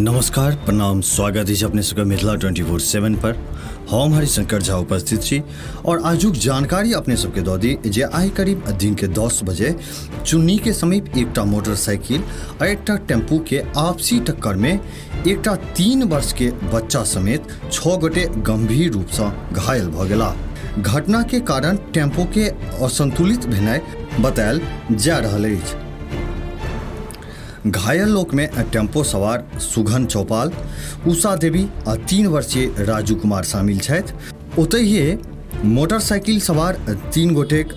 नमस्कार, प्रणाम, स्वागत है अपने सबके मिथिला 24/7 पर। हम हरिशंकर झा उपस्थित छी और आजुक जानकारी अपने सबके दऽ दी जे आइ करीब दिन के 10 बजे चुन्नी के समीप एकटा मोटरसाइकिल और एकटा टेम्पू के आपसी टक्कर में एकटा 3 वर्ष के बच्चा समेत 6 गोटे गंभीर रूप से घायल भऽ गेला। घटना के कारण टेम्पू के असंतुलित भेनाइ बतायल जा रहल अछि। घायल लोक में टेम्पो सवार सुघन चौपाल, उषा देवी आ 3 वर्षीय राजू कुमार शामिल छथि। ओतहिए मोटरसाइकिल सवार 3 गोटेक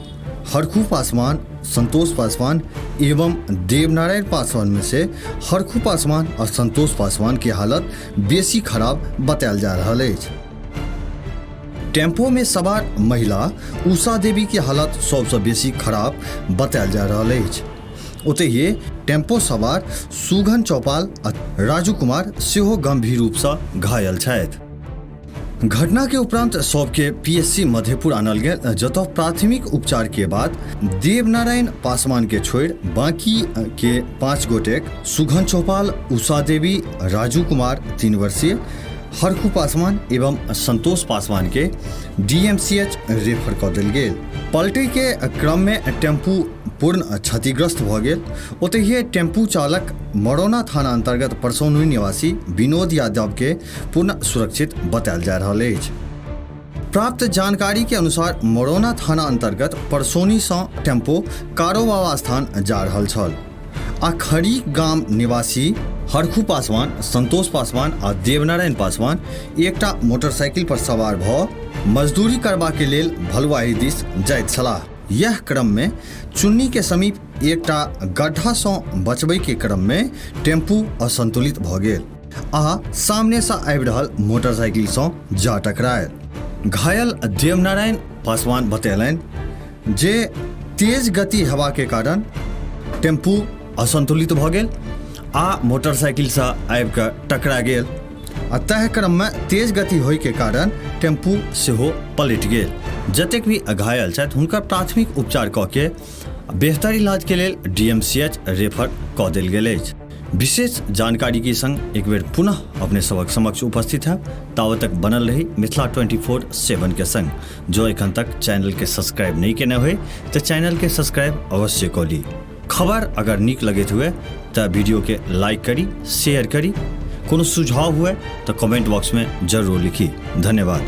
हरखू पासवान, संतोष पासवान एवं देवनारायण पासवान में से हरखू पासवान और संतोष पासवान की हालत बेसी खराब बतायल जा रहल अछि। टेम्पो में सवार महिला उषा देवी की हालत सबसे बेसी खराब बतायल जा रहल अछि। ओतहिए टेम्पो सवार सुघन चौपाल आ राजू कुमार सेहो गंभीर रूप से घायल छथि। घटना के उपरांत सबके पीएससी मधेपुर आनल गेल, जतऽ प्राथमिक उपचार के बाद देवनारायण पासवान के छोड़ बाकी के 5 गोटेक सुघन चौपाल, उषा देवी, राजू कुमार 3 वर्षीय, हरखू पासवान एवं संतोष पासवान के डीएमसीएच रेफर कऽ देल गेल। पलटी के क्रम में टेम्पू पूर्ण क्षतिग्रस्त भऽ गेल। ओतहिए टेम्पू चालक मरौना थाना अंतर्गत परसौनी निवासी विनोद यादव के पूर्ण सुरक्षित बतायल जा रहल अछि। प्राप्त जानकारी के अनुसार मरौना थाना अंतर्गत परसौनी से टेम्पो कारोबाबा स्थान जा रहल छल आ खड़ी गाम निवासी हरखू पासवान, संतोष पासवान आ देवनारायण पासवान एकटा मोटरसाइकिल पर सवार भऽ मजदूरी करबा के लेल भलुआही दिस जाइत छलाह। यह क्रम में चुन्नी के समीप एकटा गड्ढा से बचबै के क्रम में टेम्पू असंतुलित भऽ गेल आ सामने से आबि रहल मोटरसाइकिल से जा टकरायल। घायल देवनारायण पासवान बतेलनि जे तेज गति हेबा के कारण टेम्पू असंतुलित भऽ गेल आ मोटरसाइकिल से आबि कऽ टकरा गेल आ तह क्रम में तेज गति होय के कारण टेम्पू सेहो पलटि गेल। जतेक भी घायल छथि हुनकर प्राथमिक उपचार कऽ के बेहतर इलाज के लेल डीएमसीएच रेफर कऽ देल गेल अछि। विशेष जानकारी के संग एक बेर पुनः अपने सबक समक्ष उपस्थित है। तावत तक बनल रही मिथिला 24/7 के संग। जो एखन तक चैनल के सब्सक्राइब नहीं केने हुए तो चैनल के सब्सक्राइब अवश्य कऽ ली। खबर अगर नीक लगैत हुए तो वीडियो के लाइक करी, शेयर करी। कोनो सुझाव हुए तो कमेंट बॉक्स में जरूर लिखी। धन्यवाद।